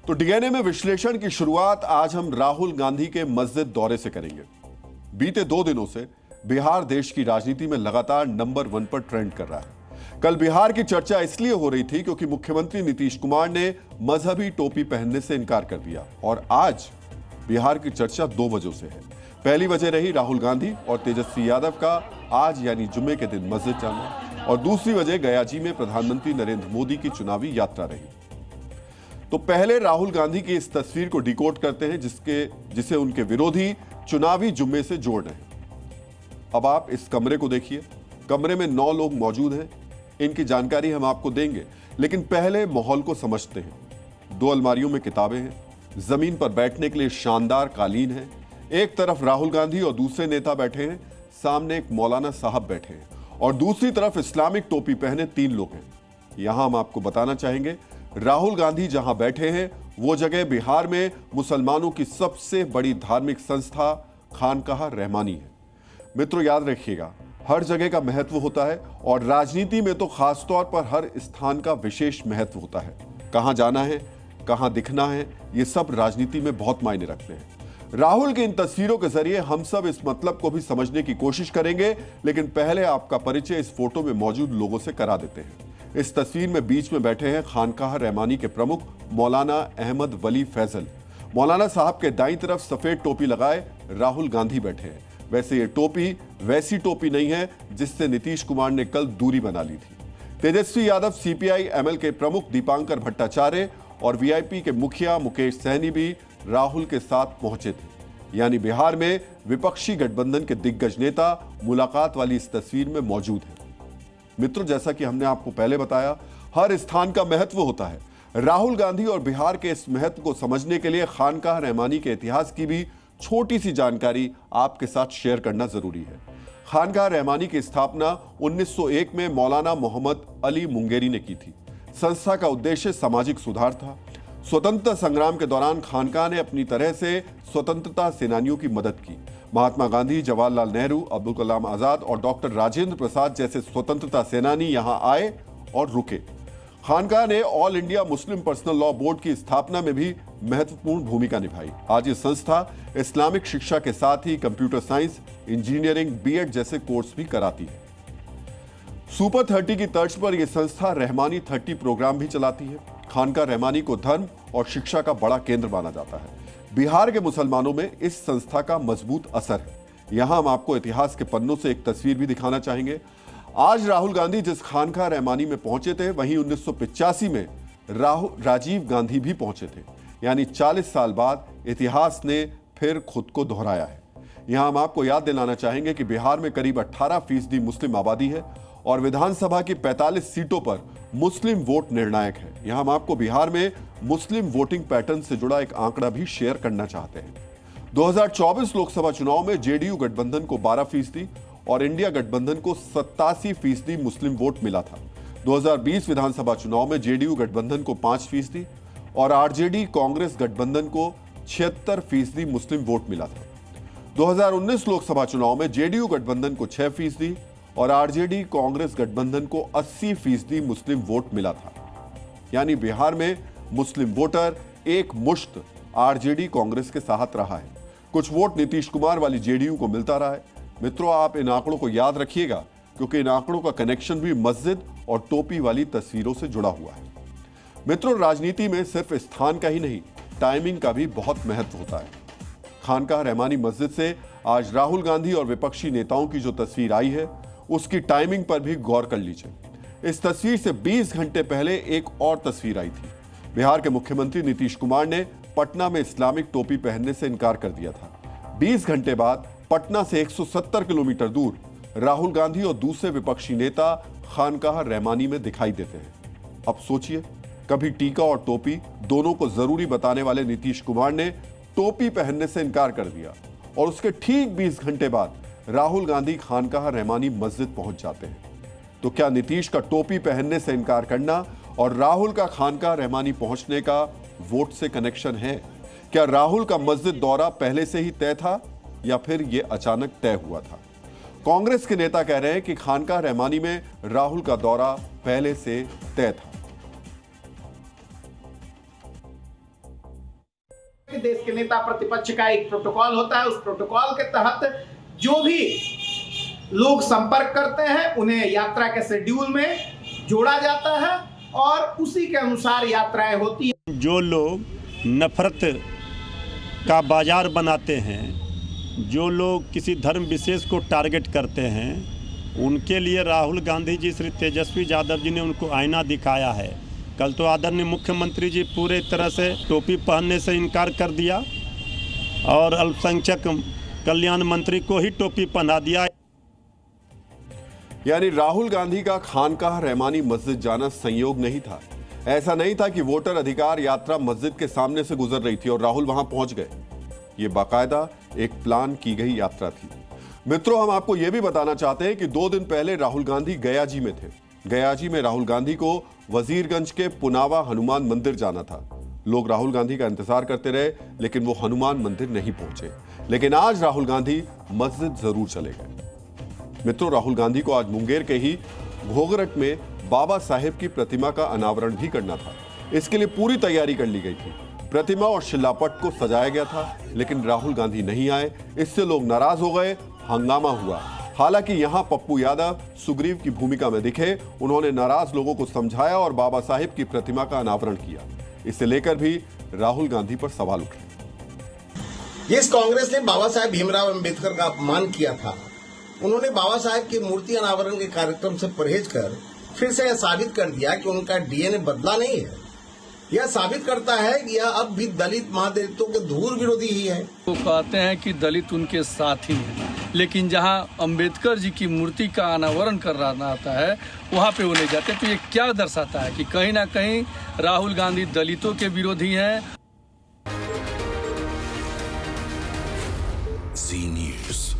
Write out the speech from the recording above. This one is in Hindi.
तो डीएनए में विश्लेषण की शुरुआत आज हम राहुल गांधी के मस्जिद दौरे से करेंगे। बीते 2 दिनों से बिहार देश की राजनीति में लगातार नंबर 1 पर ट्रेंड कर रहा है। कल बिहार की चर्चा इसलिए हो रही थी क्योंकि मुख्यमंत्री नीतीश कुमार ने मजहबी टोपी पहनने से इनकार कर दिया और आज बिहार की चर्चा 2 वजहों से है। पहली वजह रही राहुल गांधी और तेजस्वी यादव का आज यानी जुम्मे के दिन मस्जिद जाना और दूसरी वजह गयाजी में प्रधानमंत्री नरेंद्र मोदी की चुनावी यात्रा रही। तो पहले राहुल गांधी की इस तस्वीर को डिकोड करते हैं जिसे उनके विरोधी चुनावी जुम्मे से जोड़ रहे हैं। अब आप इस कमरे को देखिए। कमरे में 9 लोग मौजूद हैं। इनकी जानकारी हम आपको देंगे, लेकिन पहले माहौल को समझते हैं। 2 अलमारियों में किताबें हैं। जमीन पर बैठने के लिए शानदार कालीन है। एक तरफ राहुल गांधी और दूसरे नेता बैठे हैं। सामने एक मौलाना साहब बैठे हैं और दूसरी तरफ इस्लामिक टोपी पहने 3 लोग हैं। यहां हम आपको बताना चाहेंगे, राहुल गांधी जहां बैठे हैं वो जगह बिहार में मुसलमानों की सबसे बड़ी धार्मिक संस्था खानकाह रहमानी है। मित्रों, याद रखिएगा, हर जगह का महत्व होता है और राजनीति में तो खासतौर पर हर स्थान का विशेष महत्व होता है। कहां जाना है, कहां दिखना है, ये सब राजनीति में बहुत मायने रखते हैं। राहुल की इन तस्वीरों के जरिए हम सब इस मतलब को भी समझने की कोशिश करेंगे, लेकिन पहले आपका परिचय इस फोटो में मौजूद लोगों से करा देते हैं। इस तस्वीर में बीच में बैठे हैं खानकाह रहमानी के प्रमुख मौलाना अहमद वली फैजल। मौलाना साहब के दाईं तरफ सफेद टोपी लगाए राहुल गांधी बैठे हैं। वैसे ये टोपी वैसी टोपी नहीं है जिससे नीतीश कुमार ने कल दूरी बना ली थी। तेजस्वी यादव, सीपीआई एमएल के प्रमुख दीपांकर भट्टाचार्य और वीआईपी के मुखिया मुकेश सहनी भी राहुल के साथ पहुंचे थे। यानी बिहार में विपक्षी गठबंधन के दिग्गज नेता मुलाकात वाली इस तस्वीर में मौजूद हैं। मित्रों, जैसा कि हमने आपको पहले बताया, हर स्थान का महत्व होता है। राहुल गांधी और बिहार के इस महत्व को समझने के लिए खानकाह रहमानी के इतिहास की भी छोटी सी जानकारी आपके साथ शेयर करना जरूरी है। खानकाह रहमानी की स्थापना 1901 में मौलाना मोहम्मद अली मुंगेरी ने की थी। संस्था का उद्देश्य सामाजिक सुधार था। स्वतंत्रता संग्राम के दौरान खानकाह ने अपनी तरह से स्वतंत्रता सेनानियों की मदद की। महात्मा गांधी, जवाहरलाल नेहरू, अब्दुल कलाम आजाद और डॉक्टर राजेंद्र प्रसाद जैसे स्वतंत्रता सेनानी यहां आए और रुके। खानकाह ने all India Muslim personal law board की स्थापना में भी महत्वपूर्ण भूमिका निभाई। आज ये संस्था इस्लामिक शिक्षा के साथ ही कंप्यूटर साइंस, इंजीनियरिंग, बीएड जैसे कोर्स भी कराती है। सुपर 30 की तर्ज पर यह संस्था रहमानी 30 प्रोग्राम भी चलाती है। खानकाह रहमानी को धर्म और शिक्षा का बड़ा केंद्र माना जाता है। बिहार के मुसलमानों में इस संस्था का मजबूत असर है। यहां हम आपको इतिहास के पन्नों से एक तस्वीर भी दिखाना चाहेंगे। आज राहुल गांधी जिस खानकाह रहमानी में पहुंचे थे, वहीं 1985 में राजीव गांधी भी पहुंचे थे। यानी 40 साल बाद इतिहास ने फिर खुद को दोहराया है। यहां हम आपको याद दिलाना चाहेंगे कि बिहार में करीब 18% मुस्लिम आबादी है और विधानसभा की 45 सीटों पर मुस्लिम वोट निर्णायक है। यहां हम आपको बिहार में मुस्लिम वोटिंग पैटर्न से जुड़ा एक आंकड़ा भी शेयर करना चाहते हैं। 2024 लोकसभा चुनाव में जेडीयू गठबंधन को 12% और इंडिया गठबंधन को 87% मुस्लिम वोट मिला था। 2020 विधानसभा चुनाव में जेडीयू गठबंधन को 5% और आरजेडी कांग्रेस गठबंधन को 76% मुस्लिम वोट मिला था। 2019 लोकसभा चुनाव में जेडीयू गठबंधन को 6% और आरजेडी कांग्रेस गठबंधन को 80% मुस्लिम वोट मिला था। यानी बिहार में मुस्लिम वोटर एक मुश्त आरजेडी कांग्रेस के साथ रहा है। कुछ वोट नीतीश कुमार वाली जेडीयू को मिलता रहा है। मित्रों, आप इन आंकड़ों को याद रखिएगा क्योंकि इन आंकड़ों का कनेक्शन भी मस्जिद और टोपी वाली तस्वीरों से जुड़ा हुआ है। मित्रों, राजनीति में सिर्फ स्थान का ही नहीं, टाइमिंग का भी बहुत महत्व होता है। खानकाह रहमानी मस्जिद से आज राहुल गांधी और विपक्षी नेताओं की जो तस्वीर आई है, उसकी टाइमिंग पर भी गौर कर लीजिए। इस तस्वीर से 20 घंटे पहले एक और तस्वीर आई थी। बिहार के मुख्यमंत्री नीतीश कुमार ने पटना में इस्लामिक टोपी पहनने से इनकार कर दिया था। 20 घंटे बाद पटना से 170 किलोमीटर दूर राहुल गांधी और दूसरे विपक्षी नेता खानकाह रहमानी में दिखाई देते हैं। अब सोचिए, कभी टीका और टोपी दोनों को जरूरी बताने वाले नीतीश कुमार ने टोपी पहनने से इनकार कर दिया और उसके ठीक 20 घंटे बाद राहुल गांधी खानकाह रहमानी मस्जिद पहुंच जाते हैं। तो क्या नीतीश का टोपी पहनने से इनकार करना और राहुल का खानकाह रहमानी पहुंचने का वोट से कनेक्शन है? क्या राहुल का मस्जिद दौरा पहले से ही तय था या फिर यह अचानक तय हुआ था? कांग्रेस के नेता कह रहे हैं कि खानकाह रहमानी में राहुल का दौरा पहले से तय था। देश के नेता प्रतिपक्ष का एक प्रोटोकॉल होता है, उस प्रोटोकॉल के तहत जो भी लोग संपर्क करते हैं उन्हें यात्रा के शेड्यूल में जोड़ा जाता है और उसी के अनुसार यात्राएं होती हैं। जो लोग नफरत का बाजार बनाते हैं, जो लोग किसी धर्म विशेष को टारगेट करते हैं, उनके लिए राहुल गांधी जी, श्री तेजस्वी यादव जी ने उनको आईना दिखाया है। कल तो आदरणीय मुख्यमंत्री जी पूरे तरह से टोपी पहनने से इनकार कर दिया और अल्पसंख्यक कल्याण मंत्री को ही टोपी पहना दिया। यानी राहुल गांधी का खानकाह रहमानी मस्जिद जाना संयोग नहीं था। ऐसा नहीं था कि वोटर अधिकार यात्रा मस्जिद के सामने से गुजर रही थी और राहुल वहां पहुंच गए। ये बाकायदा एक प्लान की गई यात्रा थी। मित्रों, हम आपको यह भी बताना चाहते हैं कि 2 दिन पहले राहुल गांधी गयाजी में थे। गयाजी में राहुल गांधी को वजीरगंज के पुनावा हनुमान मंदिर जाना था। लोग राहुल गांधी का इंतजार करते रहे, लेकिन वो हनुमान मंदिर नहीं पहुंचे। लेकिन आज राहुल गांधी मस्जिद जरूर चले गए। मित्रों, राहुल गांधी को आज मुंगेर के ही घोघरट में बाबा साहेब की प्रतिमा का अनावरण भी करना था। इसके लिए पूरी तैयारी कर ली गई थी। प्रतिमा और शिलापट को सजाया गया था, लेकिन राहुल गांधी नहीं आए। इससे लोग नाराज हो गए, हंगामा हुआ। हालांकि यहां पप्पू यादव सुग्रीव की भूमिका में दिखे। उन्होंने नाराज लोगों को समझाया और बाबा साहेब की प्रतिमा का अनावरण किया। इसे लेकर भी राहुल गांधी पर सवाल उठे। जिस कांग्रेस ने बाबा साहेब भीमराव अंबेडकर का अपमान किया था, उन्होंने बाबा साहेब की मूर्ति अनावरण के कार्यक्रम से परहेज कर फिर से यह साबित कर दिया कि उनका डीएनए बदला नहीं है। यह साबित करता है कि यह अब भी दलित महादलितों के धूर विरोधी ही है। वो कहते हैं कि दलित उनके साथ ही हैं, लेकिन जहां अंबेडकर जी की मूर्ति का अनावरण करना आता है वहां पे वो नहीं जाते। तो ये क्या दर्शाता है कि कहीं ना कहीं राहुल गांधी दलितों के विरोधी हैं। जी न्यूज़।